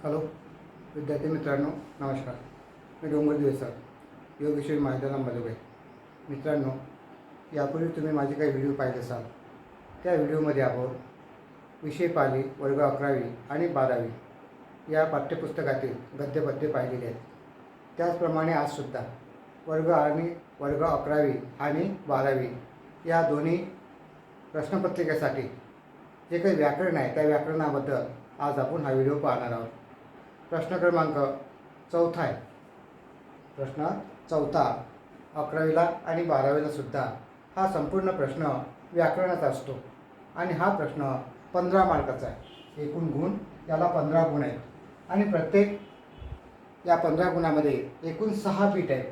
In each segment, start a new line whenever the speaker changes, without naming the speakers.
Hello विद्यार्थी मित्रांनो, नमस्कार. मी डोंगरदेव सर, योगेश्वरी माहितीला मधुबे. मित्रांनो, यापूर्वी तुम्ही माझे काही व्हिडिओ पाहिले असाल. त्या व्हिडिओमध्ये आपण विषय पाली वर्ग 11वी आणि 12वी या पाठ्यपुस्तकातील गद्यपद्य पाहिलेले आहेत. त्याचप्रमाणे आजसुद्धा वर्ग 11वी आणि 12वी या दोन्ही प्रश्नपत्रिकेसाठी जे काही व्याकरण आहे त्या व्याकरणाबद्दल आज आपण हा व्हिडिओ पाहणार आहोत. प्रश्न क्रमांक 4 आहे. प्रश्न 4 11वीला आणि 12वीला सुद्धा हा संपूर्ण प्रश्न व्याकरणाचा असतो आणि हा प्रश्न 15 मार्काचा आहे. एकूण गुण याला 15 गुण आहेत आणि प्रत्येक या 15 गुणामध्ये एकूण 6 बीट आहेत.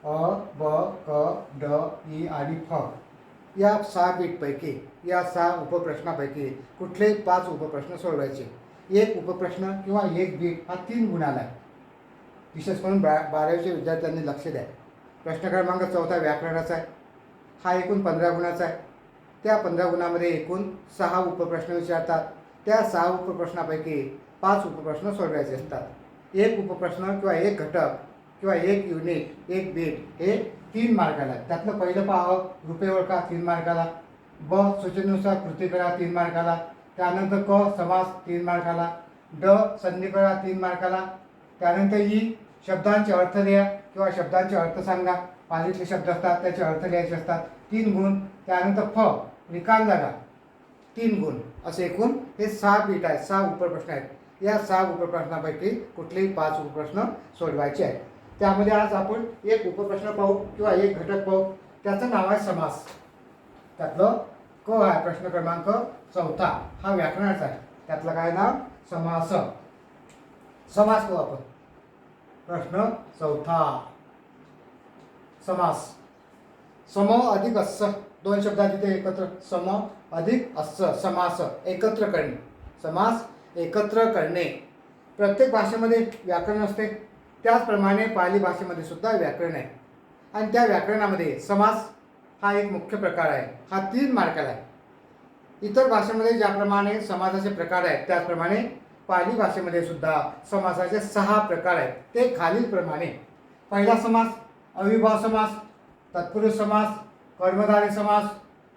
अ, ब, क, ड, ई आणि फ या 6 बीटपैकी या 6 उपप्रश्नापैकी कुठलेही 5 उपप्रश्न सोडवायचे. एक उपप्रश्न किंवा एक बीट हा 3 गुणाला आहे. विशेष करून 12वीच्या विद्यार्थ्यांनी लक्ष द्या. प्रश्न क्रमांक 4 व्याकरणाचा आहे. हा एकूण 15 गुणाचा आहे. त्या 15 गुणामध्ये एकूण 6 उपप्रश्न विचारतात. त्या 6 उपप्रश्नापैकी 5 उपप्रश्न सोडवायचे असतात. एक उपप्रश्न किंवा एक घटक किंवा एक युनिट एक बीट हे 3 मार्काला आहे. त्यातलं पहिलं पाहावं रुपये ओळखा 3 मार्काला, ब सूचनेनुसार कृती करा 3 मार्काला, त्यानंतर क समास 3 मार्काला, ड संधी करा 3 मार्काला, त्यानंतर ई शब्दांचे अर्थ लिहा किंवा शब्दांचे अर्थ सांगा. पालीतले शब्द असतात त्याचे अर्थ लिहायचे असतात 3 गुण. त्यानंतर फ रिकाम जागा 3 गुण. असे एकूण हे 6 बीट आहेत, 6 उपप्रश्न आहेत. या 6 उपप्रश्नापैकी कुठलेही 5 उपप्रश्न सोडवायचे आहेत. त्यामध्ये आज आपण एक उपप्रश्न पाहू किंवा एक घटक पाहू. त्याचं नाव आहे समास. त्यातलं क आहे प्रश्न क्रमांक 4 हा व्याकरणाचा आहे. त्यातलं काय नाव समास. समास पाहू आपण. प्रश्न 4 समास. सम अधिक अस्य दोन शब्दात तिथे एकत्र सम अधिक अस्य समास एकत्र करणे. समास एकत्र करणे. प्रत्येक भाषेमध्ये व्याकरण असते, त्याचप्रमाणे पाली भाषेमध्ये सुद्धा व्याकरण आहे आणि त्या व्याकरणामध्ये समास हा एक मुख्य प्रकार आहे. हा 3 मार्काला आहे. इतर भाषेमध्ये ज्याप्रमाणे समासाचे प्रकार आहेत त्याचप्रमाणे पाली भाषेमध्ये सुद्धा समासाचे 6 प्रकार आहेत. ते खालीलप्रमाणे. पहिला समास अविभाव समास, तत्पुरुष समास, कर्मधारय समास,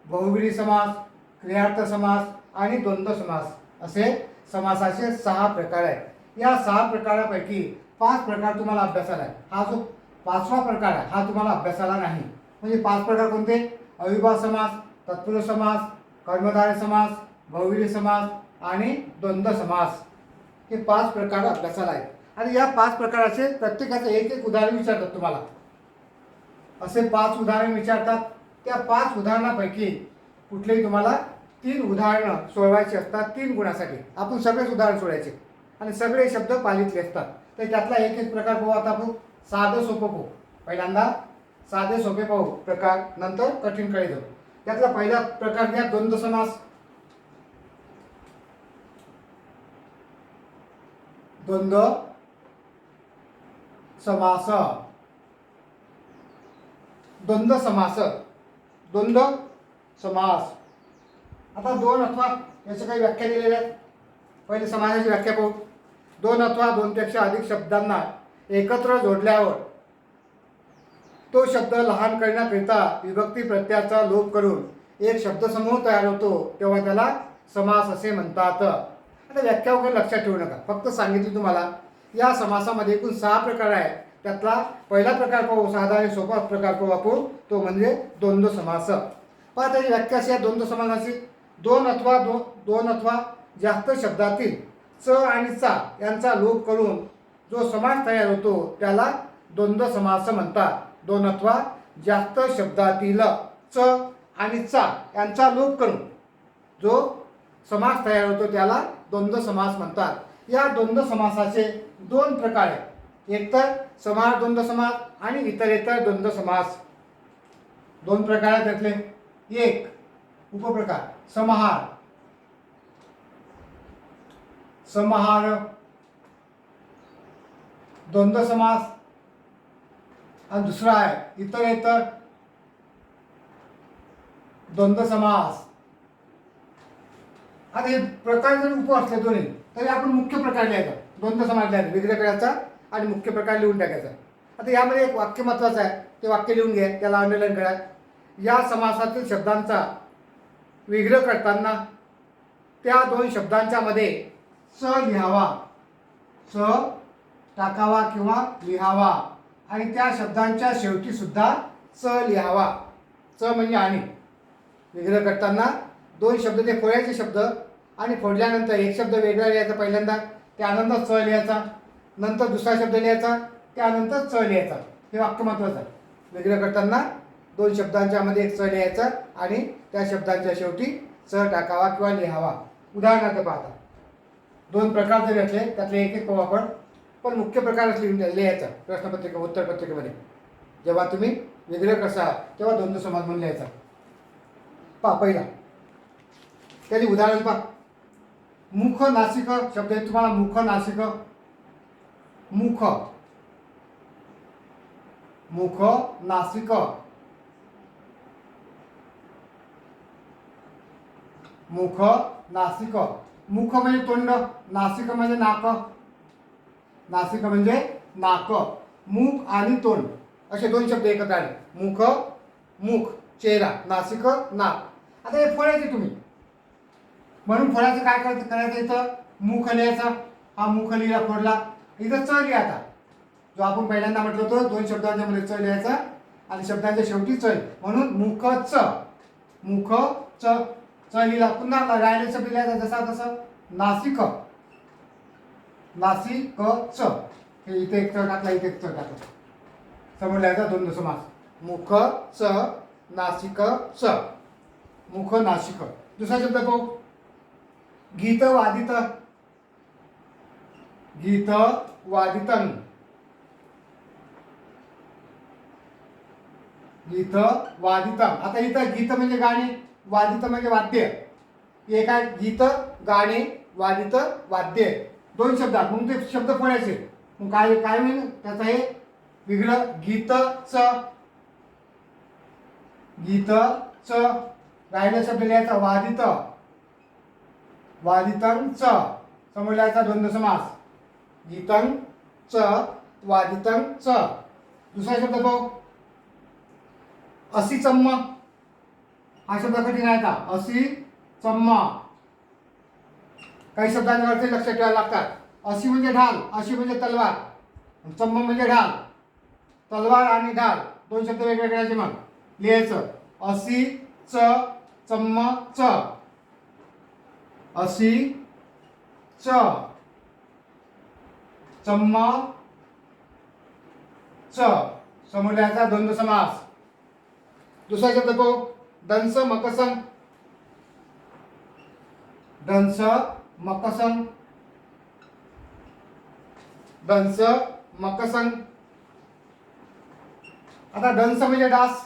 बहुव्रीही समास, क्रियार्थ समास आणि द्वंद्व समास असे समासाचे 6 प्रकार आहेत. या 6 प्रकारापैकी 5 प्रकार तुम्हाला अभ्यासाला आहे. हा जो 5वा प्रकार आहे हा तुम्हाला अभ्यासाला नाही. म्हणजे 5 प्रकार कोणते? अविभाव समास, तत्पुरुष समास, कर्मधारय समास, बहुव्रीही समास आणि द्वंद्व समास हे 5 प्रकार अभ्यासाला आहेत. आणि या 5 प्रकाराचे प्रत्येकाचं एक एक उदाहरण विचारतात तुम्हाला. असे 5 उदाहरण विचारतात. त्या 5 उदाहरणापैकी कुठलेही तुम्हाला 3 उदाहरणं सोडवायची असतात 3 गुणासाठी. आपण सगळेच उदाहरण सोडायचे आणि सगळे शब्द पालीतले असतात. तर त्यातला एक एक प्रकार पाहू. आता आपण साधं सोपं पाहू. पहिल्यांदा साधे सोपे पाहू प्रकार, नंतर कठीणकडे जाऊ. त्यातला पहिला प्रकार घ्या द्वंद्व समास. द्वंद्व समास. द्वंद्व समास. द्वंद्व समास. आता 2 अथवा याच्या काही व्याख्या दिलेल्या आहेत. पहिले समासाची व्याख्या पाहू. 2 अथवा 2 पेक्षा अधिक शब्दांना एकत्र जोडल्यावर तो शब्द लहान करण्याकरिता विभक्ती प्रत्ययाचा लोप करून एक शब्दसमूह तयार होतो तेव्हा त्याला समास असे म्हणतात. आता व्याख्या वगैरे लक्षात ठेवू नका, फक्त सांगितली तुम्हाला. या समासामध्ये एकूण 6 प्रकार आहेत. त्यातला पहिला प्रकार पाहू, साधा आणि सोपा प्रकार पाहू आपण, तो म्हणजे द्वंद्व समास. पहा त्याची व्याख्या अशी आहे द्वंद्व समासाची. 2 अथवा जास्त शब्दातील च आणि चा यांचा लोप करून जो समास तयार होतो त्याला द्वंद्व समास म्हणतात. 2 अथवा जास्त शब्दातील च आणि चा यांचा लोप करून जो समास तयार होतो त्याला द्वंद्व समास म्हणतात. या द्वंद्व समासाचे 2 प्रकार आहेत. एक तर समाहार द्वंद्व समास आणि इतरेतर द्वंद्व समास. 2 प्रकार आहेत त्यातले. एक उपप्रकार समाहार. समाहार द्वंद्व समास आणि दुसरा आहे इतरेतर द्वंद्व समास. आता हे प्रकार जर उप असले दोन्ही तरी आपण मुख्य प्रकार लिहायचा. द्वंद्व समास लिहायचा, विग्रह करायचा आणि मुख्य प्रकार लिहून टाकायचा. आता यामध्ये एक वाक्य महत्त्वाचं आहे, ते वाक्य लिहून घ्या, त्याला अंडरलाईन करा. या समासातील शब्दांचा विग्रह करताना त्या दोन शब्दांच्या मध्ये च लिहावा, च टाकावा किंवा लिहावा आणि त्या शब्दांच्या शेवटी सुद्धा च लिहावा. च म्हणजे आणि. विग्रह करताना दोन शब्द ते फोडायचे शब्द आणि फोडल्यानंतर एक शब्द वेगळा लिहायचा पहिल्यांदा, त्यानंतर च लिहायचा, नंतर दुसरा शब्द लिहायचा, त्यानंतर च लिहायचा. हे वाक्य महत्त्वाचं आहे. विग्रह करताना दोन शब्दांच्या मध्ये एक च लिहायचा आणि त्या शब्दांच्या शेवटी च टाकावा किंवा लिहावा. उदाहरणार्थ पाहता दोन प्रकार जरी असले त्यातले एक एक पाहू आपण, पण मुख्य प्रकारच लिहायचा प्रश्नपत्रिका उत्तरपत्रिकेमध्ये. जेव्हा तुम्ही विग्रह करसाल तेव्हा द्वंद्व समास म्हणून लिहायचा. पहा पहिला त्याचे उदाहरण पहा. मुख नासिक शब्द आहे तुम्हाला. मुख नासिक, मुख मुख नासिक, मुख नासिक. मुख म्हणजे तोंड, नासिक म्हणजे नाक. नासिक म्हणजे नाक. मुख आणि तोंड असे दोन शब्द एकत्र आले. मुख, मुख चेहरा, नासिक नाक. आता हे फोडायचे तुम्ही, म्हणून फोडायचं काय करायचं, इथं मुख लिहायचा. हा मुख लिहिला, फोडला. इथं च लिहा. आता जो आपण पहिल्यांदा म्हटलं होतं दोन शब्दांच्या मध्ये च लिहायचा आणि शब्दांच्या शेवटी च, म्हणून मुख च, मुख च, च लिहिला. पुन्हा राहिले शब्द लिहायचा जसा तसं. नासिक, नासिक च. हे इथे एक च टाकला, इथे एक च टाकला. समोर लिहायचा द्वंद्व समास. मुख च, नासिक च, मुख नासिक. दुसरा शब्द पाहू. गीत वादित, गीत वादितं, गीत वादितं. आता इथं गीत म्हणजे गाणे, वादित म्हणजे वाद्य. एक आहे गीत गाणे, वादित वाद्य. दोन शब्द. मग ते शब्द फोडायचे. मग काय काय होईल त्याचा हे विग्रह. गीत च, गीत च. राहिला शब्द लिहायचा वादित, वादितं च. समोर लिहायचा द्वंद्व समास. गीतं च, वादितं च. दुसरा शब्द पाहू. असी चम्म. हा शब्द कठीण आहे का. असी चम्म. काही शब्दांचे अर्थ लक्षात ठेवावे लागतात. असी म्हणजे ढाल, अशी म्हणजे तलवार, चम्म म्हणजे ढाल. तलवार आणि ढाल दोन शब्द वेगवेगळ्याचे मग लिहायचं. असी च, चम्म च. असी च, चम्म च. समोर लिहायचा द्वंद्व समास. दुसरा शब्द पाहू. दंस मकसं, दंस मकसं, दंस मकसं. आता दंस म्हणजे डास,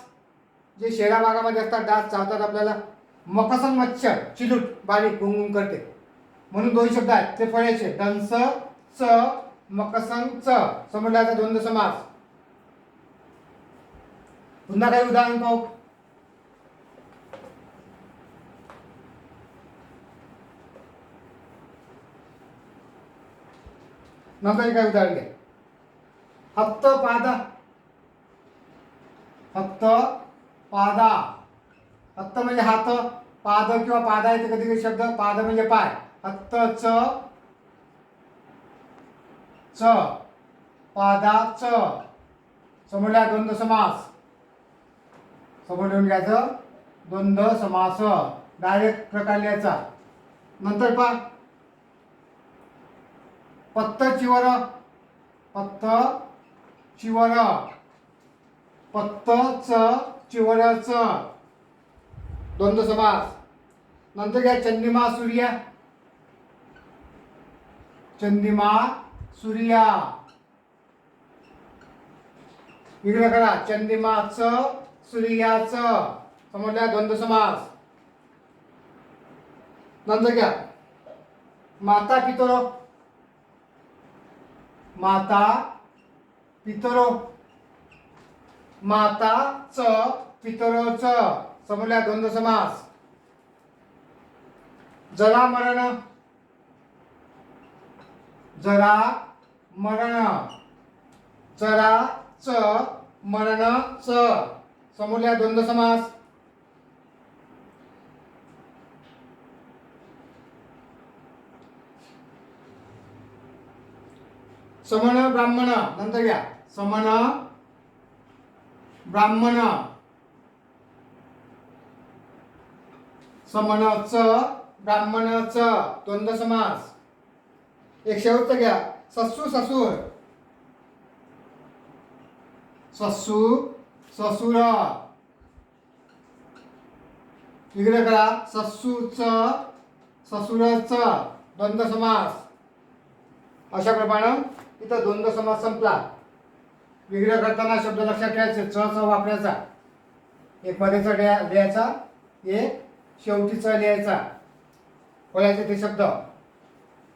जे शेरा भागामध्ये असतात डास चावतात आपल्याला. मकसं मच्छर, चिलूट बारीक गुंगुंग करते, म्हणून दोन शब्द आहेत ते फळायचे. दंस च, मकसं च. समोर लिहायचा द्वंद्व समास. पुन्हा काही उदाहरण पाहू. नंतर काय उदाहरण घ्या. हप्त पादा, हप्त पादा. हप्त म्हणजे हात, पाद किंवा पादा येते कधी कधी शब्द. पाद म्हणजे पाय. हप्त च, च, पादा च. समोर लिहा द्वंद्व समास. समोर लिहून घ्यायचं द्वंद्व समास. डायरेक्ट प्रकार लिहायचा. नंतर पहा. पत्त चिवर, पत्त चिवर, पत्त च, चिवर च. द्वंद्व समास. नंतर घ्या चंदिमा सूर्य, चंदिमा सूर्या. विग्रह करा. चंदिमा च, सूर्या च. समोर लिहा द्वंद्व समास. नंतर घ्या माता पितरो, माता पितरो, माता च, पितरो च. समोर लिहा द्वंद्व समास. जरा मरण, जरा मरण, चरा च मरण च, समोरल्या द्वंद्व समास. समन ब्राह्मण, नंतर घ्या समन ब्राह्मण, समन च ब्राह्मण च, द्वंद्व समास. एक शेवटचं घ्या सस्सू ससूर, सस्सू ससूर, इकडे करा सस्सूच ससूरच, द्वंद्व समास. अशा प्रमाणे इथं द्वंद्व समास संपला. विग्रह करताना शब्द लक्षात ठेवायचे, च वापरायचा, एक मध्ये च लिहायचा, एक शेवटी च लिहायचा, बोलायचे ते शब्द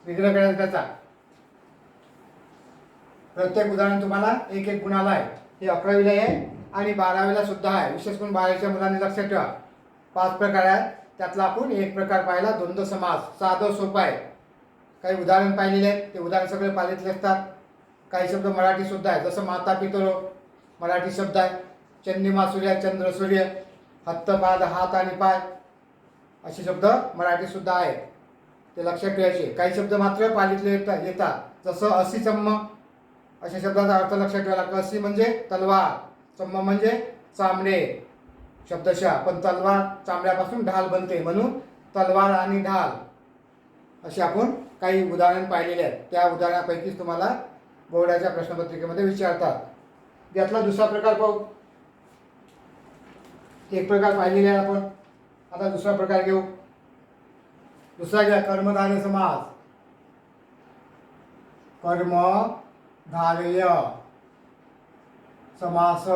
विग्रह करायचा त्याचा. प्रत्येक उदाहरण तुम्हाला एक एक गुणाला आहे. हे 11वीला आहे आणि 12वीला सुद्धा आहे. विशेष करून 12वीच्या मुलांनी लक्षात ठेवा. 5 प्रकार आहेत, त्यातला आपण एक प्रकार पाहिला द्वंद्व समास. साधं सोपं आहे. काही उदाहरण पाहिलेले आहेत, ते उदाहरण सगळे पालितले असतात. काही शब्द मराठी सुद्धा आहे, जसं माता पितरो मराठी शब्द आहे. चंद्रिमा सूर्य, चंद्र सूर्य, हत्त पाद हात आणि पाय, असे शब्द मराठी सुद्धा आहेत, ते लक्षात ठेवायचे. काही शब्द मात्र पालितले येतात, जसं असी चम्म, अशा शब्दाचा अर्थ लक्षात ठेवावा लागतो. असी म्हणजे तलवार, चम्म म्हणजे चामडे शब्दशः, पण तलवार चामड्यापासून ढाल बनते, म्हणून तलवार आणि ढाल असे आपण काही उदाहरण पाहिलेले आहेत. त्या उदाहरणापैकीच तुम्हाला बोर्डाच्या प्रश्नपत्रिकेमध्ये विचारतात. यातला दुसरा प्रकार पाहू. एक प्रकार पाहिलेला आहे आपण, आता दुसरा प्रकार घेऊ. दुसरा घ्या कर्मधारय समास. कर्मधारय समास,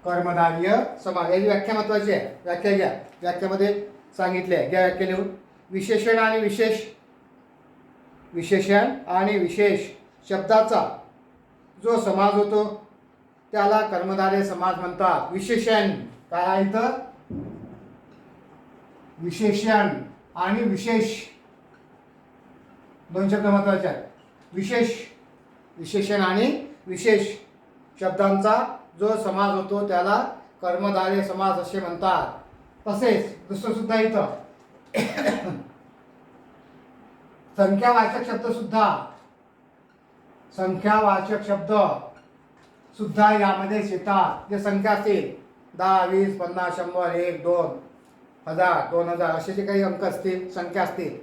कर्मधारय समास. याची व्याख्या महत्वाची आहे. व्याख्या घ्या, व्याख्यामध्ये सांगितले आहे. घ्या व्याख्या लिहून. विशेषण आणि विशेष, विशेषण आणि विशेष शब्दाचा जो समास होतो त्याला कर्मधारय समास म्हणतात. विशेषण काय आहे इथं, विशेषण आणि विशेष दोन शब्द महत्वाचे आहेत. विशेष, विशेषण आणि विशेष शब्दांचा जो समास होतो त्याला कर्मधारय समास असे म्हणतात. तसेच दुसरं सुद्धा इथं संख्यावाचक शब्द सुद्धा, संख्यावाचक शब्द सुद्धा यामध्ये येतात. जे संख्या असतील 10, 20, 50, 100, 1, 2, 1000, 2000 असे जे काही अंक असतील, संख्या असतील,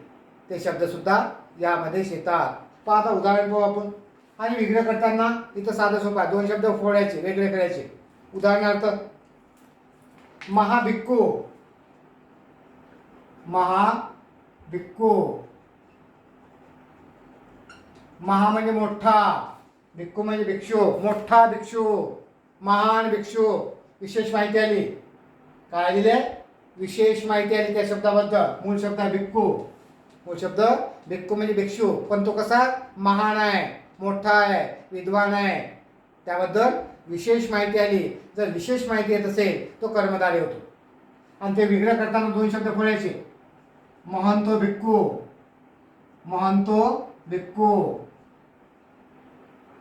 ते शब्द सुद्धा यामध्ये येतात. पहा आता उदाहरण पाहू आपण. आणि विग्रह करताना इथं साधं सोपं आहे. 2 शब्द फोडायचे, वेगळे करायचे. उदाहरणार्थ महाभिक्खू, महाभिक्खू, महा म्हणजे मोठा, भिक्खू म्हणजे भिक्षू, मोठा भिक्षू, महान भिक्षू. विशेष माहिती आली. काय दिले, विशेष माहिती आली त्या शब्दाबद्दल. मूळ शब्द आहे भिक्खू, मूळ शब्द भिक्खू म्हणजे भिक्षू, पण तो कसा महान आहे, मोठा आहे, विद्वान आहे, त्याबद्दल विशेष माहिती आली. जर विशेष माहिती येत असेल तो कर्मधारय होतो. आणि ते विग्रह करताना 2 शब्द फोडायचे. महंतो भिक्खू, महंतो भिक्खू,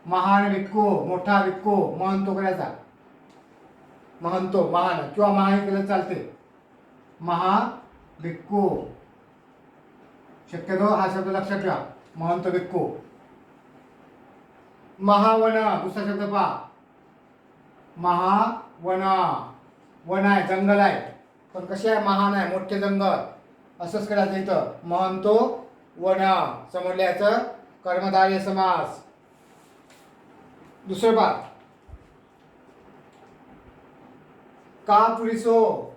महान भिक्खू, मोठा भिक्खू. महंतो करायचा, महंतो महान, किंवा महान केलं चालते. महाभिक्खू, शक्यतो हा शब्द लक्षात ठेवा, महंत भिक्खू. महावन, दुसरा शब्द पहा, महावन, वन आहे, जंगल आहे, पण कसे आहे, महान आहे, मोठे जंगल, असंच करायचं इथं. महंतो वन, समोरल्या याचं कर्मधारय समास. दुसरं पहा, का पुरिसो,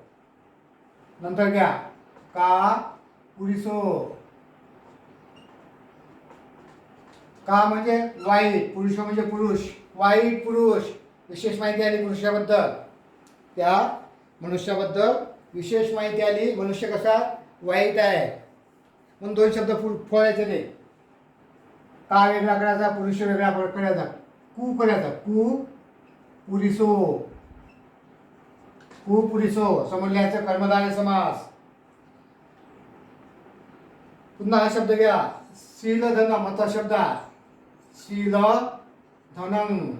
नंतर घ्या का पुरिसो. का म्हणजे वाईट, पुरुष म्हणजे पुरुष, वाईट पुरुष. विशेष माहिती आली पुरुषाबद्दल, त्या मनुष्याबद्दल विशेष माहिती आली. मनुष्य कसा वाईट आहे, म्हणून 2 शब्द फोडायचे. ते का वेगळा करायचा, पुरुष वेगळा करायचा, कु करायचा, कु पुरिसो, कु पुरिसो. समोरल्याचं कर्मधारय समास. पुन्हा हा शब्द घ्या शीलधन महत्वाचा शब्द आहे. शीलधनं.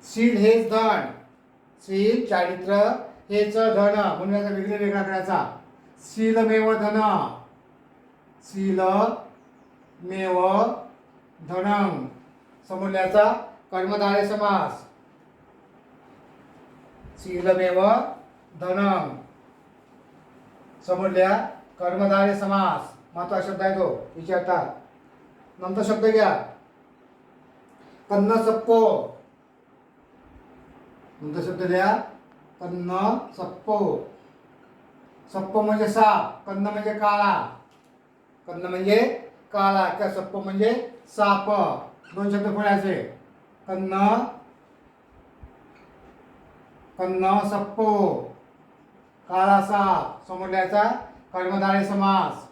शील हेच धन, शील चारित्र्य हेच धन, म्हणून याचा वेगळा करायचा. शीलमेव धन, शीलमेव धनं. समोरल्याचा कर्मधारय समास. शीलमेव धनं, समोरल्या कर्मधारय समास. महत्वाचा शब्द आहे तो, विचारतात. नंतर शब्द घ्या कन्न सप्पो. नंतर शब्द द्या कन्न सप्पो. सप्पो म्हणजे साप, कन्न म्हणजे काळा. कन्न म्हणजे काळा, त्या सप्पो म्हणजे साप. दोन शब्द फोडायचे. कन्न कन्न सप्पो, काळा साप. समोरल्याचा कर्मधारय समास.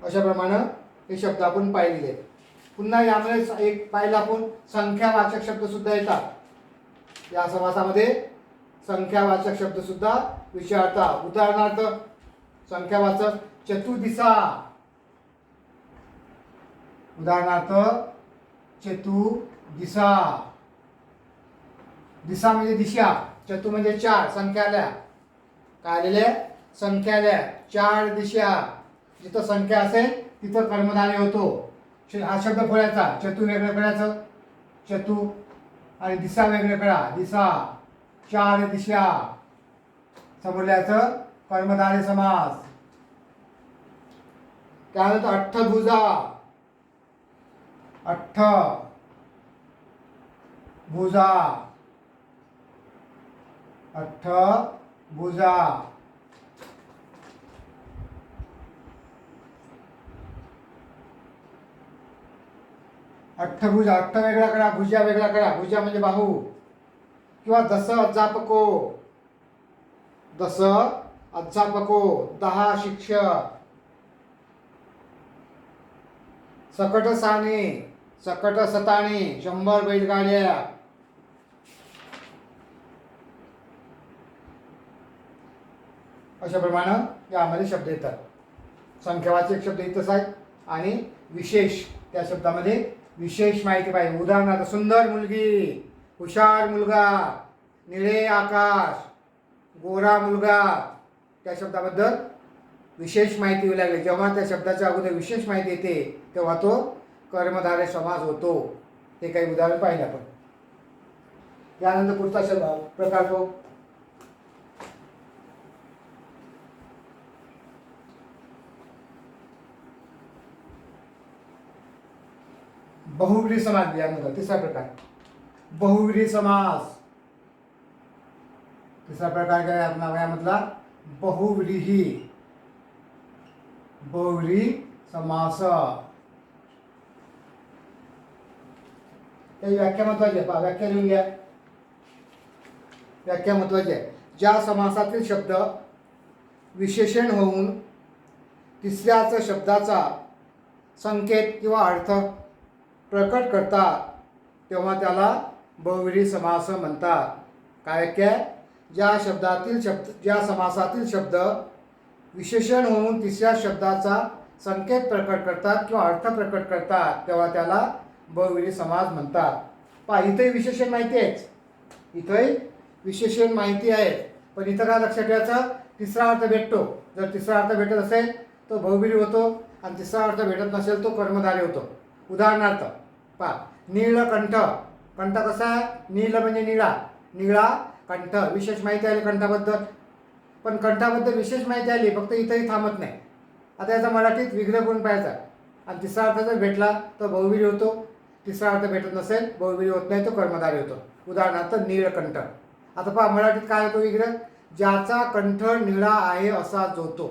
अशा प्रमाणे हे शब्द आपण पाहिलेले. पुन्हा यामध्ये एक पाहिलं आपण संख्यावाचक शब्द सुद्धा येतात. या समासामध्ये संख्यावाचक शब्द सुद्धा विचारतात. उदाहरणार्थ संख्यावाचक चतुर्दिशा. उदाहरणार्थ चतुर्दिशा. दिशा म्हणजे दिशा, चतु म्हणजे चार, संख्याल्या. काय आलेल्या संख्याल्या. चार दिशा. जिथं संख्या असेल तिथं कर्मधारय होतो. हा शब्द फोडायचा. चतु वेगळं करायचं, चतु, आणि दिशा वेगळं करा, दिशा. चार दिशा. समोरल्याचं कर्मधारय समास. त्यानंतर अठ्ठभुजा. अठ्ठभुजा. अठ्ठभुजा. अठ्ठभुजा. अठ्ठ वेगळा करा, भुजा वेगळा करा. भुजा म्हणजे बाहू. किंवा दस अध्यापको. दस अध्यापको, 10 शिक्षक. सकट साने, सकट सताणे, 100 बैलगाड्या. अशा प्रमाणे यामध्ये शब्द येतात. संख्यावाचक शब्द इथंच आहेत आणि विशेष, त्या शब्दामध्ये विशेष माहिती पाहिजे. उदाहरणार्थ सुंदर मुलगी, हुशार मुलगा, निळे आकाश, गोरा मुलगा. त्या शब्दाबद्दल विशेष माहिती येऊ लागली. जेव्हा त्या शब्दाच्या अगोदर विशेष माहिती येते तेव्हा तो कर्मधारय समास होतो. हे काही उदाहरण पाहिलं आपण. यानंतर पुढचा शब्द प्रकार तो बहुव्रीही समास. यानंतर तिसरा प्रकार बहुव्रीही समास. तिसरा प्रकार काय आपला यामधला बहुव्रीही. बहुव्रीही समास. त्याची व्याख्या महत्वाची आहे. व्याख्या लिहून घ्या. व्याख्या महत्वाची आहे. ज्या समासातील शब्द विशेषण होऊन तिसऱ्याच शब्दाचा संकेत किंवा अर्थ प्रकट करतात तेव्हा त्याला बहुव्रीही समास म्हणतात. काय व्याख्या? ज्या समासातील शब्द विशेषण होऊन तिसऱ्या शब्दाचा संकेत प्रकट करतात किंवा अर्थ प्रकट करतात तेव्हा त्याला बहुव्रीही समास म्हणतात. पहा, इथंही विशेषण माहिती आहेच. इथंही विशेषण माहिती आहे, पण इथं काय लक्षात ठेवायचं? तिसरा अर्थ भेटतो. जर तिसरा अर्थ भेटत असेल तो बहुव्रीही होतो आणि तिसरा अर्थ भेटत नसेल तो कर्मधारय होतो. उदाहरणार्थ पहा, नीलकंठ. कंठ कसा आहे? नील म्हणजे निळा, निळा कंठ. विशेष माहिती आली कंठाबद्दल, पण कंठाबद्दल विशेष माहिती आली, फक्त इथंही थांबत नाही. आता याचा मराठीत विग्रह करून पाहायचा आणि तिसरा अर्थ जर भेटला तर बहुव्रीही होतो. तिसरा अर्थ भेटत नसेल, बहुव्रीही होत नाही, तो कर्मधारय होतो. उदाहरणार्थ नीलकंठ. आता पहा मराठीत काय होतो विग्रह? ज्याचा कंठ निळा आहे असा जो तो.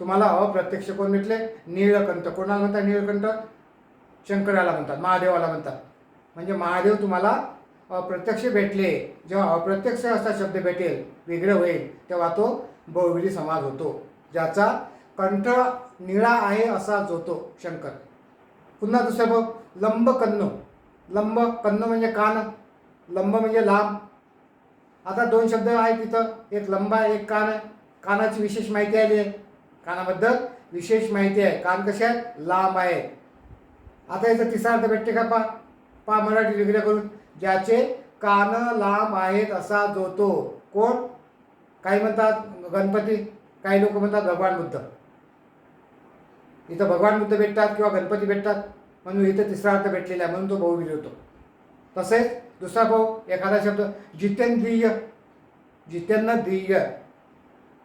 तुम्हाला अप्रत्यक्ष कोण भेटले? नीलकंठ. कोणाला म्हणतात नीलकंठ? शंकराला म्हणतात, महादेवाला म्हणतात. म्हणजे महादेव तुम्हाला अप्रत्यक्ष भेटले. जेव्हा अप्रत्यक्ष असा शब्द भेटेल, वेगळं होईल, तेव्हा तो बहुव्रीही समास होतो. ज्याचा कंठ निळा आहे असा जो तो, शंकर. पुन्हा दुसरं बघ, लंब कन्न. लंब कन्न म्हणजे कान, लंब म्हणजे लांब. आता दोन शब्द आहेत तिथं, एक लंब आहे एक कान आहे. कानाची विशेष माहिती आली आहे, कानाबद्दल विशेष माहिती आहे. कान कसे आहेत? लांब आहेत. आता याचा तिसरा अर्थ भेटते का? पा मराठी वेगळं करून, ज्याचे कान लांब आहेत असा जो तो. कोण? काही म्हणतात गणपती, काही लोक म्हणतात भगवान बुद्ध. इथं भगवान बुद्ध भेटतात किंवा गणपती भेटतात, म्हणून इथं तिसरा अर्थ भेटलेला आहे, म्हणून तो बहुविध होतो. तसेच दुसरा भाऊ एखादा शब्द जितेंद्रिय. जितेंद्रिय,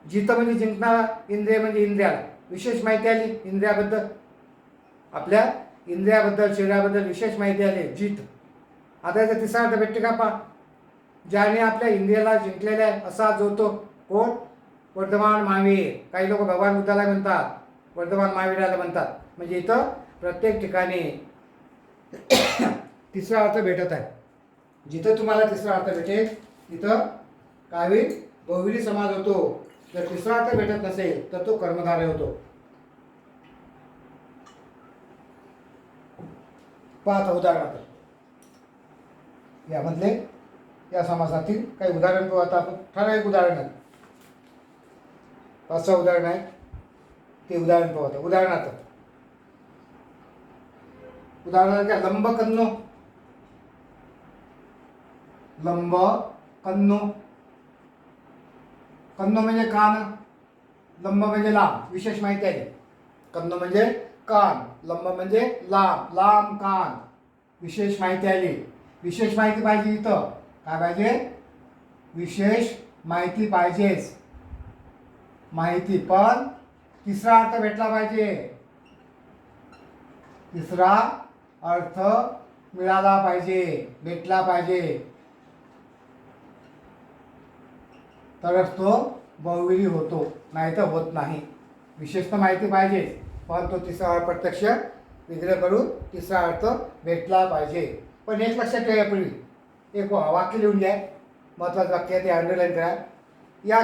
जित म्हणजे जिंकणारा, इंद्रिय म्हणजे इंद्रियाला. विशेष माहिती आली इंद्रियाबद्दल, आपल्या इंद्रियाबद्दल, शरीराबद्दल विशेष माहिती आली जित. आता याचा तिसरा अर्थ भेटते का? ज्याने आपल्या इंद्रियाला जिंकलेला आहे असा जो तो. कोण? वर्धमान महावीर. काही लोक भगवान बुद्धाला म्हणतात, वर्धमान महावीराला म्हणतात. म्हणजे इथं प्रत्येक ठिकाणी तिसरा अर्थ भेटत आहे. जिथं तुम्हाला तिसरा अर्थ भेटेल तिथं काय होईल? बहुविधी समाज होतो. जर तिसरा अर्थ भेटत नसेल तर तो कर्मधारय होतो. पाहता उदाहरणार्थ यामधले या समासातील काही उदाहरण पाहू. आता आपण ठराविक उदाहरण आहेत, 5-6 उदाहरण आहेत, ते उदाहरण पाहू. आता उदाहरणार्थ काय? लंब कन्नो. लंब कन्नो. कन्नो म्हणजे कान, लंब म्हणजे लांब. विशेष माहिती आहे. कन्नो म्हणजे कान, लंब म्हणजे लांब, लांब कान. विशेष माहिती आली. विशेष माहिती पाहिजे इथं. काय पाहिजे? विशेष माहिती पाहिजेच. माहिती, पण तिसरा अर्थ भेटला पाहिजे. तिसरा अर्थ मिळाला पाहिजे, भेटला पाहिजे, तरच तो बहुविधी होतो, नाही तर होत नाही. विशेष माहिती पाहिजे, पण तो तिसरा अर्थ प्रत्यक्ष विग्रह करून तिसरा अर्थ भेटला पाहिजे. पण एक लक्षात ठेवा, यापूर्वी एक वाक्य लिहून घ्या. महत्त्वाचं वाक्य आहे, ते अंडरलाईन करा. या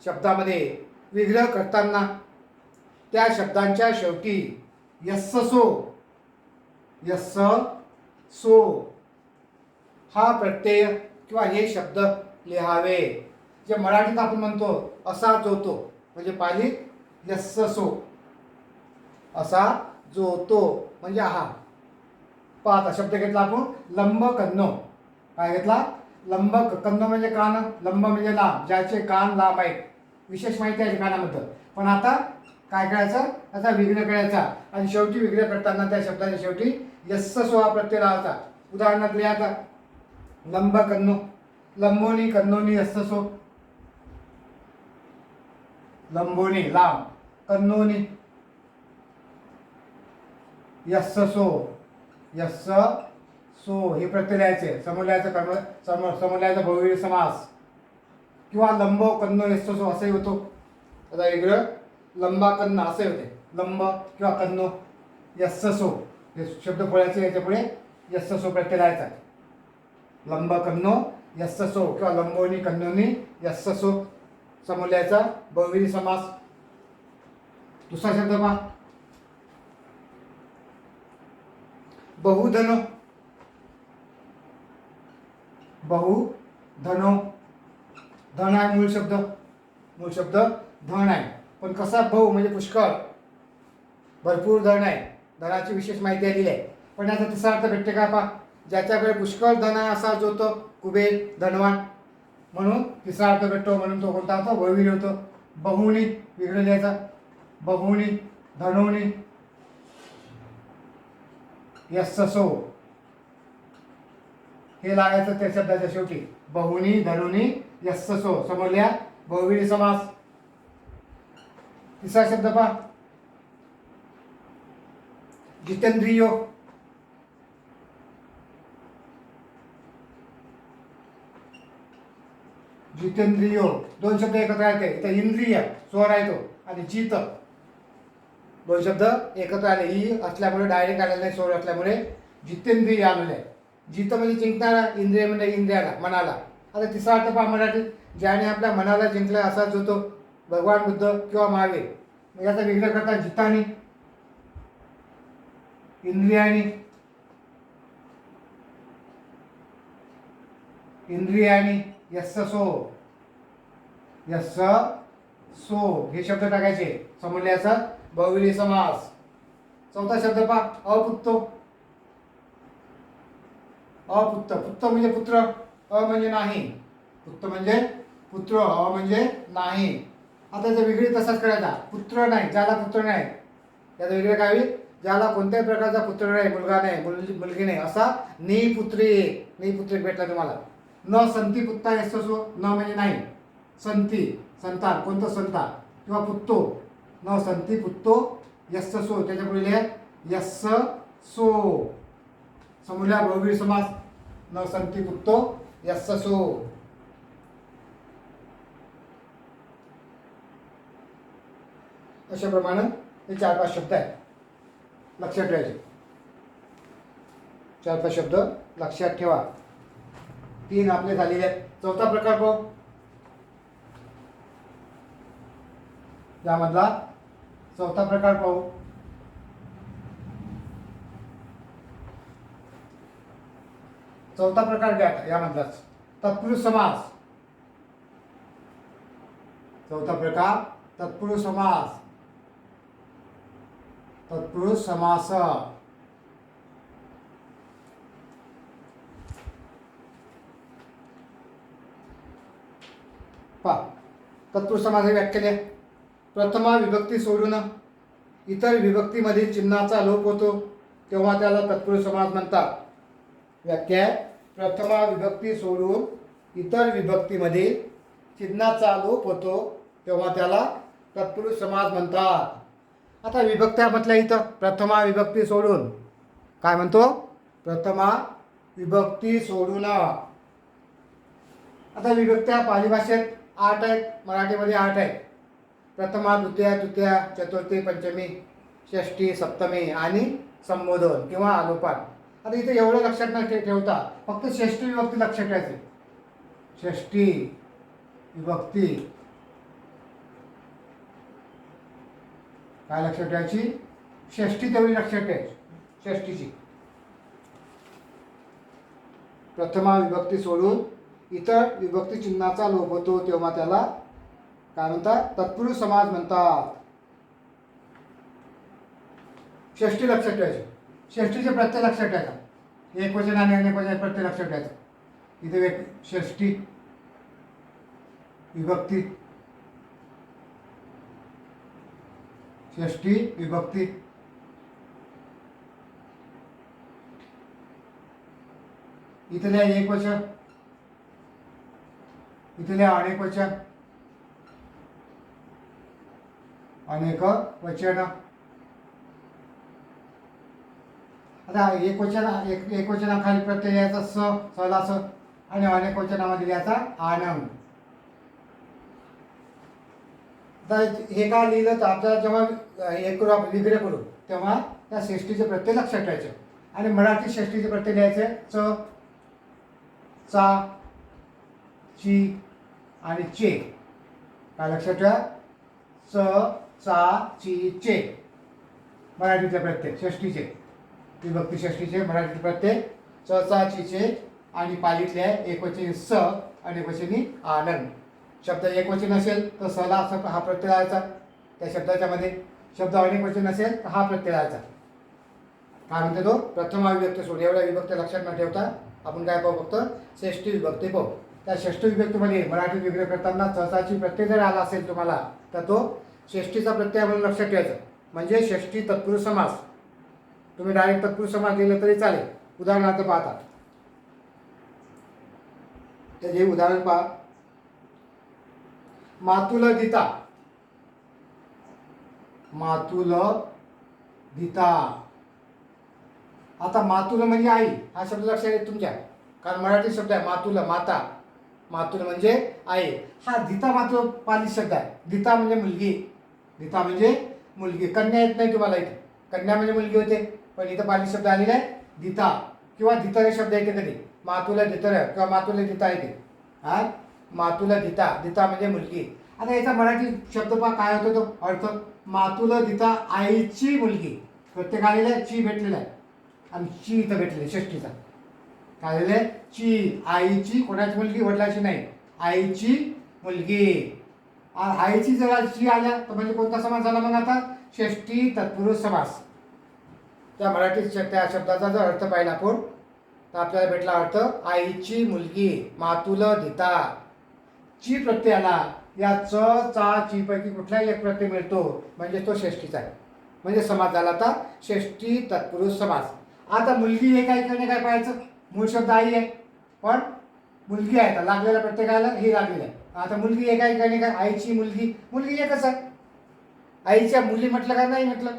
शब्दामध्ये विग्रह करताना त्या शब्दांच्या शेवटी यस्सो हा प्रत्यय किंवा हे शब्द लिहावे. जे मराठीत आपण म्हणतो असा जो तो, म्हणजे पालीत यस्सो, असा जो तो म्हणजे हा. पाहता शब्द घेतला आपण लंब कन्नो. काय घेतला? लंब कन्नो म्हणजे कान, लंब म्हणजे लांब, ज्याचे कान लांब आहेत. विशेष माहिती आहे कानाबद्दल. पण आता काय करायचं? त्याचा विग्रह करायचा, आणि शेवटी विग्रह करताना त्या शब्दाच्या शेवटी यस्सो हा प्रत्यय लावायचा. उदाहरणार्थ लिहायचा लंब कन्नो, लंबोनी कन्नोनी यस्सो. लंबोनी लांब, कन्नोनी यस्सो. यस्सो हे प्रत्यय लिहायचे. समोर लिहायचं बहुविधी समास, किंवा लंबो कन्नो यस्सो असंही होतो. आता विग्रह लंबा कन्न असे होते. लंब किंवा कन्नो यस्सो हे शब्द बोलायचे, याच्या पुढे यस्सो प्रत्यय लिहायचा. लंब कन्नो यस्सो किंवा लंबोनी कन्नोनी यस्सो. समोर लिहायचा बहुविधी समास. दुसरा शब्द पहा बहुधनो. बहुधनो, धन आहे मूळ शब्द. मूळ शब्द धन आहे, पण कसा? बहु म्हणजे पुष्कळ, भरपूर धन आहे. धनाची विशेष माहिती आलेली आहे. पण याचा तिसरा अर्थ भेटते का? पहा, ज्याच्याकडे पुष्कळ धन आहे असा जो तो कुबेर, धनवान, म्हणून तिसरा अर्थ भेटतो. म्हणून तो कोणता होतो? बहुविधी होतो. बहुनी विग्रह लिहायचा. बहुनी धनोनी यस्सो हे लागायचं त्या शब्दाच्या शेवटी. बहुनी धनुनी यस्सो. समोर लिहा बहुविधी समास. तिसरा शब्द पहा जितेंद्रियो. जितेंद्रियो दोन शब्द एकत्र आहेत. इथं इंद्रिय स्वर आहे तो, आणि जित दोन शब्द एकत्र आले. ई असल्यामुळे डायरेक्ट आलेलं नाही, स्वर असल्यामुळे जितेंद्रिय आलेलं आहे. जित म्हणजे जिंकणारा, इंद्रिय म्हणजे इंद्रियाला, मनाला. आता तिसरा अर्थ पहा मराठीत, ज्याने आपल्या मनाला जिंकला असा जो तो भगवान बुद्ध किंवा महावीर. याचा विग्रह करता जितानी, इंद्रियानी, इंद्रियानी यस्सो. यस्स सो हे शब्द टाकायचे. समोरल्याचा बहुव्रीही समास. चौथा शब्द पहा अपुत्तो. अपुत्त. पुत्त म्हणजे पुत्र, अ म्हणजे नाही. पुत्त म्हणजे पुत्र, अ म्हणजे नाही. आता याचा वेगळी तसाच करायचा. पुत्र नाही, ज्याला पुत्र नाही, याचा वेगळं काय होईल? ज्याला कोणत्याही प्रकारचा पुत्र नाही, मुलगा नाही, मुलगी नाही, असा निपुत्रिक भेटला तुम्हाला. न संती पुत्ता यस्सो. न म्हणजे नाही, संती संतान, कोणतं संतान किंवा पुत्तो. न संती पुत्तो यस्सो, त्याच्या पुढे लिहा यस्स सो. समूल्या बहुव्रीही समास. न संती पुत्तो यस्स सो. अशा प्रमाणे हे 4-5 शब्द आहेत, लक्षात ठेवायचे. 4-5 शब्द लक्षात ठेवा. 3 आपले झालेले आहेत. चौथा प्रकार पाहू. यामधला चौथा प्रकार पाहू. चौथा प्रकार घ्या यामधलाच तत्पुरुष समास. चौथा प्रकार तत्पुरुष समास. तत्पुरुष समास. पहा तत्पुरुष समासाची व्याख्या द्या. प्रथमा विभक्ती सोडून इतर विभक्तीमधील चिन्हाचा लोप होतो तेव्हा त्याला तत्पुरुष समास म्हणतात. व्याख्या आहे, प्रथमा विभक्ती सोडून इतर विभक्तीमधील चिन्हाचा लोप होतो तेव्हा त्याला तत्पुरुष समास म्हणतात. आता विभक्त्या म्हटल्या इथं प्रथमा विभक्ती सोडून. काय म्हणतो? प्रथमा विभक्ती सोडून. आता विभक्त्या पाली भाषेत 8 आहेत, मराठीमध्ये 8 आहेत. प्रथमा, द्वितीया, तृतीया, चतुर्थी, पंचमी, षष्ठी, सप्तमी आणि संबोधन किंवा आलोपान. आता इथे एवढं लक्षात न ठेवता फक्त षष्ठी विभक्ती लक्षात ठेवायची. षष्ठी विभक्ती काय लक्षात ठेवायची? षष्ठी तेवढी लक्षात ठेवायची. षष्ठीची. प्रथमा विभक्ती सोडून इतर विभक्ती चिन्हाचा लोप होतो तेव्हा त्याला काय म्हणतात? तत्पुरुष समास म्हणतात. षष्ठी लक्षात ठेवायची. षष्ठीचे प्रत्यय लक्षात ठेवायचा. एकवचन आणि अनेकवचन प्रत्यय लक्षात ठेवायचा. इथे एक षष्ठी विभक्ती. षष्ठी विभक्ती. इथल्या एकवचन, इथल्या अनेक वचन, अनेक वचन. आता एकवचनाखाली प्रत्यय याचा सला स आणि अनेक वचनामध्ये याचा आनंद. तर हे का लिहिलं तर आपल्याला जेव्हा हे करू आपण लिहिलं करू तेव्हा त्या षष्टीचे प्रत्यय लक्षात ठेवायचे. आणि मराठी षष्टीचे प्रत्यय लिहायचे च, चा, ची आणि चे. काय लक्षात ठेवा? च, चा, ची, चे मराठीतले प्रत्यय षष्टीचे. विभक्ती षष्टीचे मराठी प्रत्यय च, चा, ची, चे. आणि पालीतले आहे एकवचनी स, अनेकवचनी आनंद. शब्द एकवचन असेल तर सला हा प्रत्यय लावायचा त्या शब्दाच्या मध्ये. शब्द अनेकवचन असेल तर हा प्रत्यय लावायचा. काय म्हणते तो? प्रथमा विभक्ती सोड. एवढ्या विभक्ती लक्षात न ठेवता आपण काय पाहू? फक्त षष्ठी विभक्ती पाहू. त्या षष्ठी विभक्तीमध्ये मराठी विग्रह करताना चचाची प्रत्यय जर आला असेल तुम्हाला तर तो षष्ठीचा प्रत्यय म्हणून लक्षात ठेवायचा. म्हणजे षष्ठी तत्पुरुष समास. तुम्ही डायरेक्ट तत्पुरुष समास लिहिलं तरी चालेल. उदाहरणार्थ पाहता त्याचे उदाहरण पहा. मातुल दिता. मातुल दिता. आता मातुल म्हणजे आई हा शब्द लक्षात येईल तुमच्या, कारण मराठी शब्द आहे मातुल, माता. मातुल म्हणजे आई. हा दिता मात्र पाली शब्द आहे. दिता म्हणजे मुलगी. दिता म्हणजे मुलगी. कन्या येत नाही तुम्हाला इथे. कन्या म्हणजे मुलगी होते, पण इथं पाली शब्द आलेला आहे दिता. किंवा दितर शब्द येते कधी. मातुल दितर किंवा मातुल दिता येते. हा मातुल दिता. दिता म्हणजे मुलगी. आता याचा मराठी शब्द पहा काय होतो तो अर्थ. मातुल दिता आईची मुलगी. प्रत्येक आलेला आहे ची भेटलेला आहे आणि ची इथं भेटलेली षष्टीचा. काय झाले? ची. आईची. कोणाची मुलगी? वडिलाची नाही, आईची मुलगी. आईची जर ची आल्या तर म्हणजे कोणता समास झाला मग आता? षष्ठी तत्पुरुष समास. त्या मराठीत त्या शब्दाचा जर अर्थ पाहिला आपण तर आपल्याला भेटला अर्थ आईची मुलगी, मातुल दिता. ची प्रत्यय आला या च चा ची पैकी कुठलाही एक प्रत्यय मिळतो म्हणजे तो षष्ठीचा आहे. म्हणजे समास झाला आता षष्ठी तत्पुरुष समास. आता मुलगी हे काय करणे काय पाहायचं? मूळ शब्द आई आहे पण मुलगी आहे, लागलेला प्रत्येकाला ही लागलेला आहे. आता मुलगी हे काय करणे काय? आईची मुलगी, मुलगी एकच आहे. आईच्या मुली म्हटलं का नाही म्हटलं?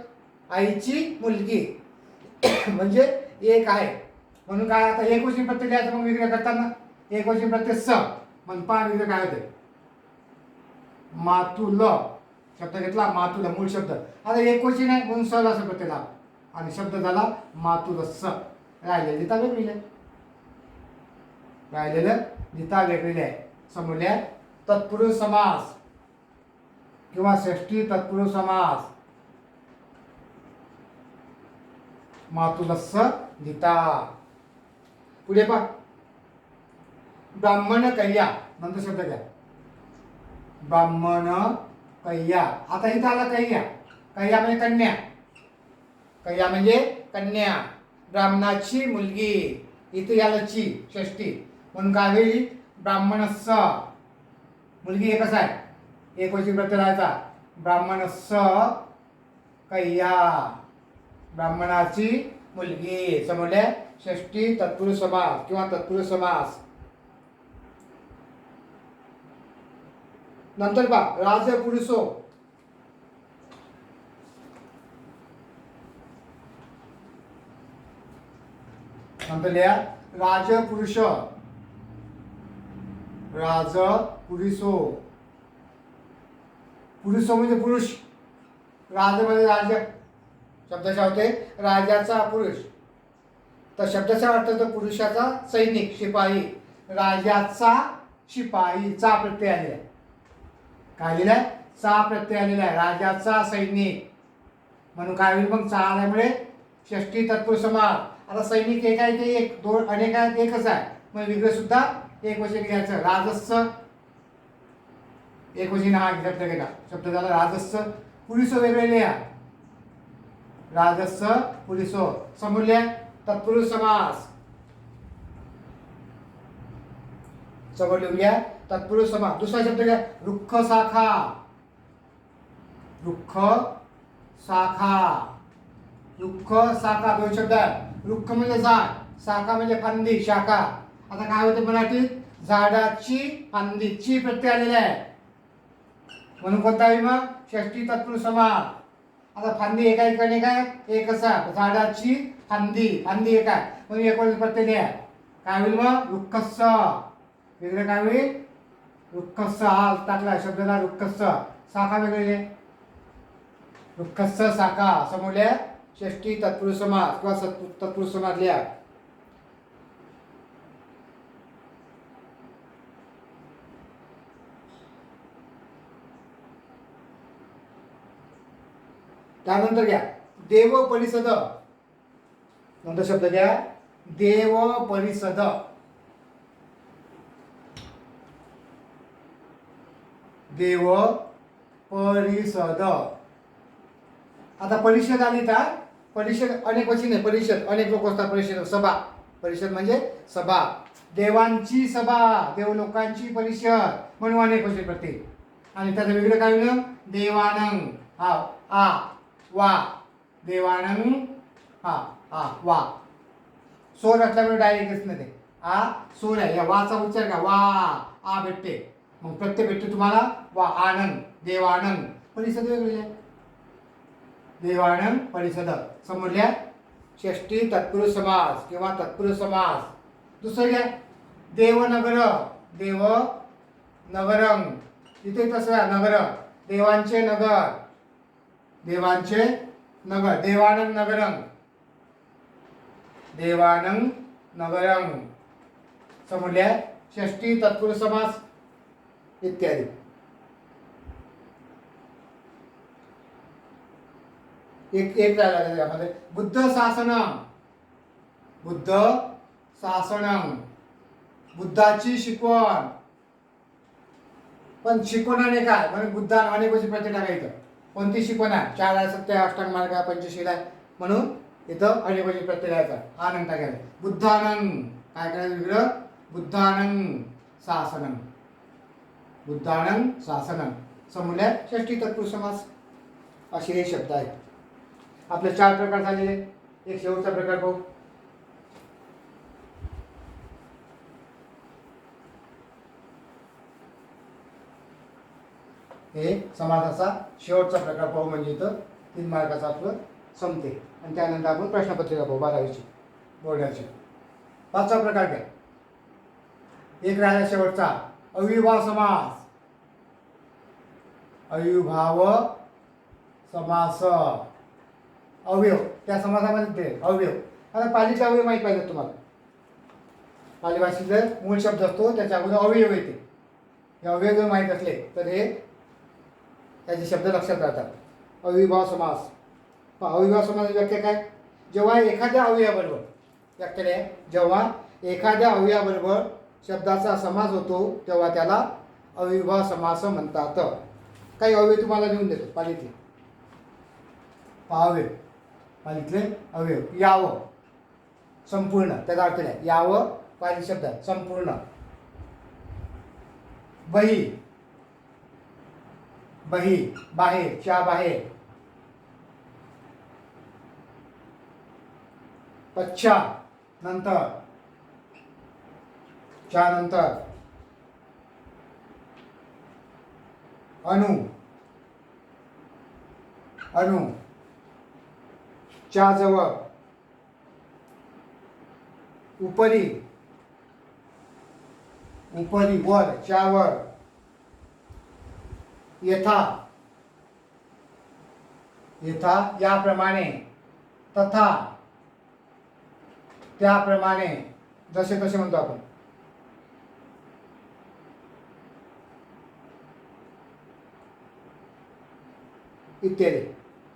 आईची मुलगी म्हणजे एक आहे म्हणून काय आता एकवचन प्रत्यय द्यायचं मग विग्रह करताना एकवचन प्रत्यय स मग पहा विग्रह काय होते? मातुल शब्द घेतला मातुल मूळ शब्द. आता एकवचन आहे म्हणून स असं प्रत्यय लाव आणि शब्द झाला मातुलस्स. राहिलेली लिहिता वेगळी आहे, राहिलेलं लिहिता वेगळी आहे. समोरल्या तत्पुरुष समास किंवा षष्ठी तत्पुरुष समास मातुलस्स लिहिता. पुढे पहा ब्राह्मण कैया नंतर शब्द घ्या ब्राह्मण कैया. आता इथं आला कैया. कैया म्हणजे कन्या, कैया म्हणजे कन्या, ब्राह्मणाची मुलगी. इथे याला ची षष्ठी म्हणून काय होईल? ब्राह्मणस्स. मुलगी एकच आहे, एकवचन प्रत्यय राहायचा ब्राह्मणस्स कैया, ब्राह्मणाची मुलगी. समजले? षष्ठी तत्पुरुष समास किंवा तत्पुरुष समास. नंतर पहा राजपुरुषो. नंतर लिहा राजपुरुष, राजपुरुषो. पुरुषो म्हणजे पुरुष, राज म्हणजे राज. शब्दाचा होते राजाचा पुरुष, तर शब्दाचा अर्थ तो पुरुषाचा सैनिक शिपाई. राजाचा शिपाई चा प्रत्यय आलेला आहे. काय लिहिलं आहे? चा प्रत्यय आलेला आहे. राजाचा सैनिक म्हणून काय होईल मग? चा आल्यामुळे षष्ठी तत्पुरुष समास. आता सैनिक एक आहे ते एक, दोन अनेक आहेत एकच आहे मग विग्रह सुद्धा एक वचन घ्यायचं. राजस्स एक वचन हा शब्द घेतला, शब्द झाला राजस्स. पुलिसो वेगळे लिहा राजस्स पुलिसो. समूल्य तत्पुरुष समास. समोर लिहून घ्या तत्पुरुष समास. दुसरा शब्द घ्या रुक्ख शाखा. रुक्ख शाखा, रुक्ख शाखा दोन शब्द आहेत. रुक्ख म्हणजे झाड, शाखा म्हणजे फांदी शाखा. आता काय होते मराठीत? झाडाची फांदी ची प्रत्यय आलेला आहे म्हणून कोणता आहे मग? षष्ठी तत्पुरुष समास. आता फांदी एका ठिकाणी काय एकच आहे, झाडाची फांदी, फांदी एक आहे म्हणून एक वचन प्रत्यय द्या. काय होईल मग? रुक्खस्स. वेगळं काय होईल? रुक्खस्स. हा टाकला शब्दाला रुक्खस्स. शाखा वेगळी आहे रुक्खस्स शाखा. समोरल्या षष्ठी तत्पुरुष समास किंवा तत्पुरुष समास लिहा. त्यानंतर घ्या देव परिषद. नंतर शब्द घ्या देव परिषद. देव परिषद. आता परिषद आली तर परिषद अनेक वचन आहे. परिषद अनेक लोक असतात. परिषद सभा, परिषद म्हणजे सभा. देवांची सभा, देव लोकांची परिषद म्हणून अनेक वचन प्रत्येक. आणि त्याचं वेगळं काय होईल? देवानंग. हा आ वा देवानंग. हा वा सोर असल्यामुळे डायरेक्टच नाही ते आ सोर आहे. या वाचा उच्चार का वा आ भेटते मग प्रत्यय भेटते तुम्हाला वा आनंद. देवानंद परिषद वेगळी आहे. देवानंद परिषद. समोरल्या षष्ठी तत्पुरुष समास किंवा तत्पुरुष समास. दुसरं घ्या देवनगर. देव नगरंग. तिथे तसं नगर देवांचे नगर, देवांचे नगर. देवानंद नगरंग, देवानंद नगरंग. समोरल्या षष्ठी तत्पुरुष समास इत्यादी. एक राहिला त्यामध्ये बुद्ध शासनम. बुद्ध शासनम बुद्धाची शिकवण. पण शिकवणाने काय म्हणजे बुद्धान अनेकवचन प्रत्यय टाकायचं. कोणती शिकवणार 4 आहे, 7 आहे, अष्टांग मार्ग आहे, पंचशील आहे, म्हणून इथं अनेकवचन प्रत्यय द्यायचा. आनंद टाकायचा. बुद्धानंग काय करायचं वेगळं, बुद्धानंग शासनम, बुद्धानंग शासनम. समूल्या षष्ठी तत्पुरुष समास असे हे शब्द आहेत. आपले 4 प्रकार झालेले. एक शेवटचा प्रकार पाहू. हे समासाचा शेवटचा प्रकार पाहू, म्हणजे इथं 3 मार्काचं आपलं संपते. आणि त्यानंतर आपण प्रश्नपत्रिका पाहू 12वीची बोर्डाची. 5वा प्रकार घ्या. एक राहिला शेवटचा अविर्भाव समास. अविर्भाव समास अवयव त्या समासामध्ये ते अवयव. आता पालीचा अवयव माहीत पाहिजे तुम्हाला. पाली भाषेत जर मूळ शब्द असतो त्याच्या अगोदर अवयव येते. हे अवयव जर माहीत असले तर हे त्याचे शब्द लक्षात राहतात. अविर्भाव समास. अविर्भाव समासाची व्याख्या काय, जेव्हा एखाद्या अवयवाबरोबर व्याख्या आहे, जेव्हा एखाद्या अवयवाबरोबर शब्दाचा समास होतो तेव्हा त्याला अविर्भाव समास म्हणतात. काही अवयव तुम्हाला लिहून देतो पालीतले. अवयव पालीतले अवयव. यावं संपूर्ण, त्याचा अर्थ आहे यावं पाली शब्द संपूर्ण. बही बही बाहेर, च्या बाहेर. पश्चात नंतर, च्या नंतर. अनु अनु, च्या जवळ. उपरी उपरी वर, च्या वर. यथा यथा याप्रमाणे. तथा त्याप्रमाणे, जसे तसे म्हणतो आपण. इत्यादी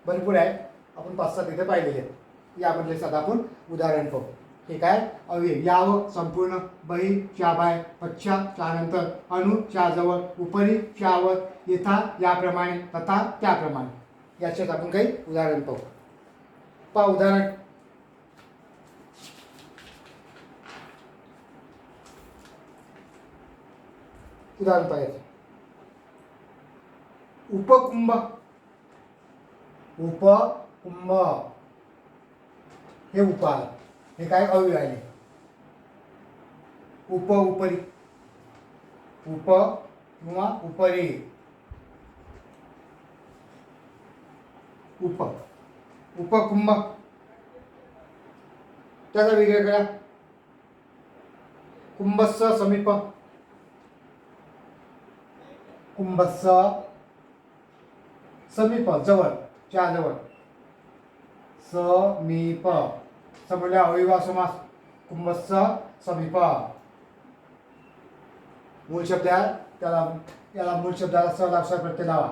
भरपूर आहे. आपण 5-7 इथे पाहिलेले आहेत. यामधले साधा आपण उदाहरण पाहू. हे काय अवयव. याव संपूर्ण, बही च्या बाहेर, पश्चात त्यानंतर, अनु च्या जवळ, उपरी च्यावर, यथा याप्रमाणे, तथा त्याप्रमाणे. याच्यात आपण काही उदाहरण पाहू. पहा उदाहरण. उदाहरण पाहायचं. उपकुंभ उपकुंभ हे उप आलं. हे काय अवयव आहे. उप उपरी, उप किंवा उपरी. उप उपकुंभ त्याचा वेगवेगळा. कुंभस्स समीप, कुंभस्स समीप जवळ, च्या जवळ. समीप समूल्या अविर्भाव समास. कुंभस्स समीप. मूळ शब्द त्याला याला मूळ शब्दाला स लागसा प्रत्यय लावा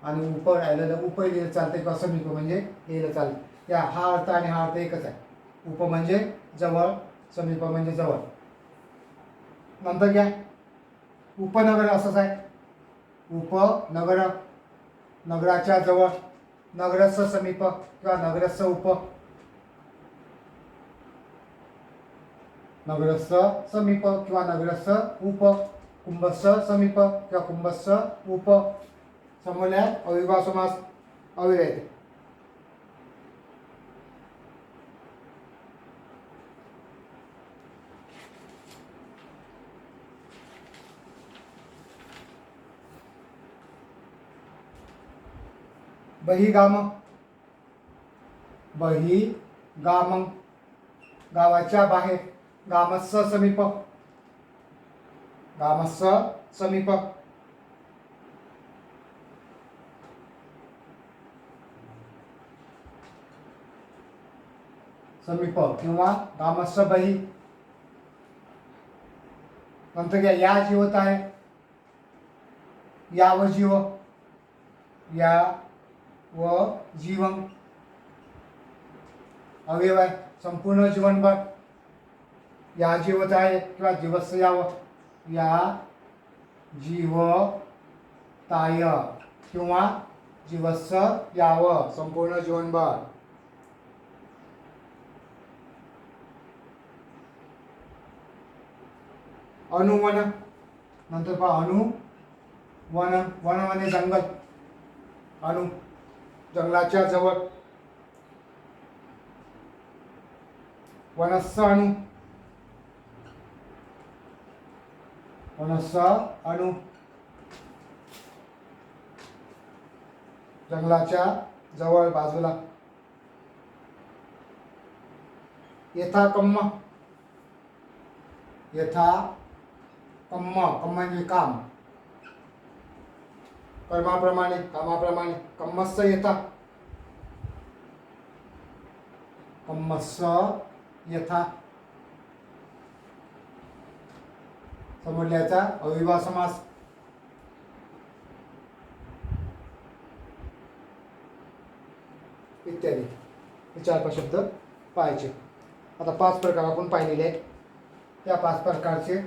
आणि उप राहिलेलं उप लिहिलं चालतं किंवा समीप म्हणजे लिहिलं चालतं. या हा अर्थ आणि हा अर्थ एकच आहे. उप म्हणजे जवळ, समीप म्हणजे जवळ. नंतर घ्या उपनगर असंच आहे. उपनगर नगराच्या जवळ, नगरस्थ समीप किंवा नगरस्थ उप. नगरस्थ समीप किंवा नगरस्थ उप. कुंभस्थ समीप किंवा कुंभस्थ उप. समूल्या अविर्भाव समास अवयव येते. बहिगाम बहिगाम गावाच्या बाहेर. गामस्स समीप, गामस्स समीप. समीप किंवा गामस्स बही. नंतर घ्या या जीवत आहे. याव जीव, या व जीवन अवयव आहे. संपूर्ण जीवनभर. या जीवत आहे किंवा दिवस यावं. या जीवताय किंवा जीवस्स यावं संपूर्ण जीवनभर. अनुवन नंतर पहा अनुवन. वन म्हणजे जंगल. अनु जंगलाच्या जवळ. वनस्स अणु. वनस्स अणु जंगलाच्या जवळ बाजूला. यथा कम्म. यथा कम्म. कम्म म्हणजे काम. कर्माप्रमाणे कामाप्रमाणे. कम्मस्स यथा. कम्मस्स यथा. समोरल्याचा अविभाव समास. इत्यादी हे 4-5 शब्द पाहायचे. आता 5 प्रकार आपण पाहिलेले आहेत. त्या 5 प्रकारचे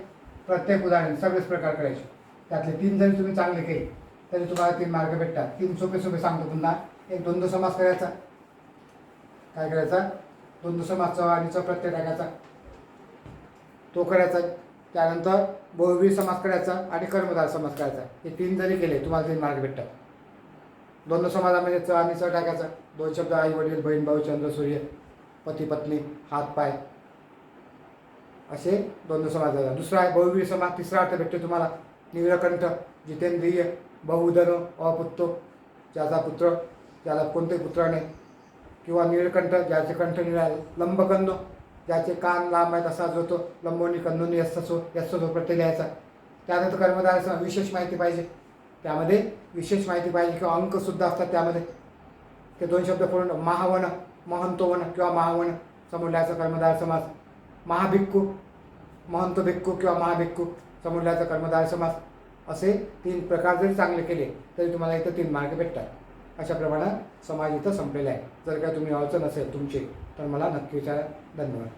प्रत्येक उदाहरण सगळेच प्रकार करायचे. त्यातले 3 जरी तुम्ही चांगले केले तरी तुम्हाला 3 मार्क भेटतात. 3 सोपे सांगतो पुन्हा. एक द्वंद्व समास करायचा. काय करायचा? द्वंद्व समास आणि प्रत्यय टाकायचा तो करायचा. त्यानंतर बहुव्रीही समास करायचा आणि कर्मधारय समास करायचा. हे 3 जरी केले तुम्हाला 3 मार्क भेटतात. द्वंद्व समासामध्ये च आणि च टाकायचा. 2 शब्द आई वडील बहीण भाऊ चंद्र सूर्य पती पत्नी हात पाय असे द्वंद्व समास झाला. दुसरा आहे बहुव्रीही समास. तिसरा अर्थ भेटतो तुम्हाला नीलकंठ जितेंद्रिय बहुधन अपुत्र ज्याचा पुत्र ज्याला कोणते पुत्र नाही किंवा नीलकंठ ज्याचे कंठ निळा. लंबकंद ज्याचे कान लांब आहेत असा जो तो लंबोनी कंदोनी यस्सो प्रत्यय लिहायचा. त्यानंतर कर्मधारय विशेष माहिती पाहिजे. त्यामध्ये विशेष माहिती पाहिजे किंवा अंकसुद्धा असतात त्यामध्ये. ते 2 शब्द पूर्ण महावन महंतोवन किंवा महावन समोर लिहायचा कर्मधारय समास. महाभिक्खू महंतो भिक्खू किंवा महाभिक्खू समोर लिहायचा कर्मधारय समास. असे 3 प्रकार जरी चांगले केले तरी तुम्हाला इथं 3 मार्क भेटतात. अशा प्रमाणे समाज इथं संपलेला आहे. जर काय तुम्ही अडचण असेल तुमची तर मला नक्की विचारा. धन्यवाद.